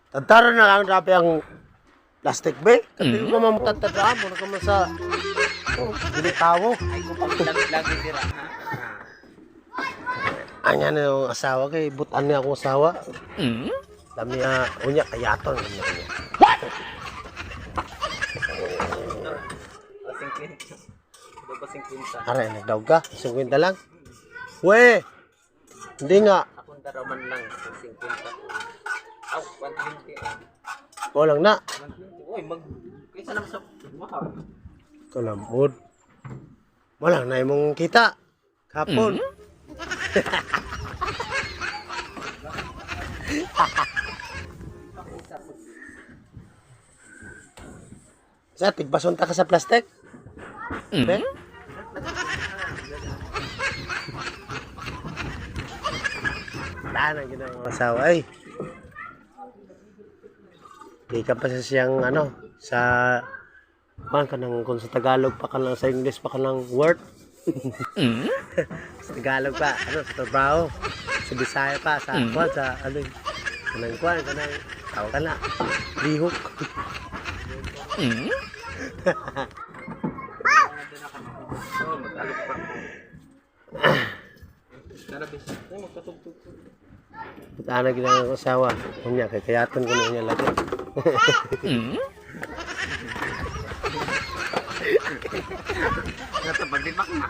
Tantara na lang grabe ang plastic be. Kasi ko naman tatadaan mo na kaman sa binitawo. Ay, kung pag-lagi tira, ha? Anya na yung asawa kay butan niya akong asawa. Dami na unya kayaton niya. What? Pasing kwenta. Pasing kwenta. Aray, nagdaw ka? 50 lang? We! Hindi nga. Akong daraman lang, pasing kwenta. Aw, 120. Walang na. 120. Uy, kaysa naman sa mahal. Kalamod. Walang na imong kita. Kapon. Sa tigbasunta ka sa plastic? Ben? Tahan ang ginawang asawa ay. Di ka pa sa siyang ano, sa kung sa Tagalog pa ka lang, sa English pa ka lang word. Sa Tagalog pa, ano, sa trabaho. Sa Bisaya pa, sa kwan, sa ano, kanang kwan, kanang tawag ka na, lihok. Putana ginang asawa. Kunya kay kayaton ko niya lagi. Nata pagdimak na.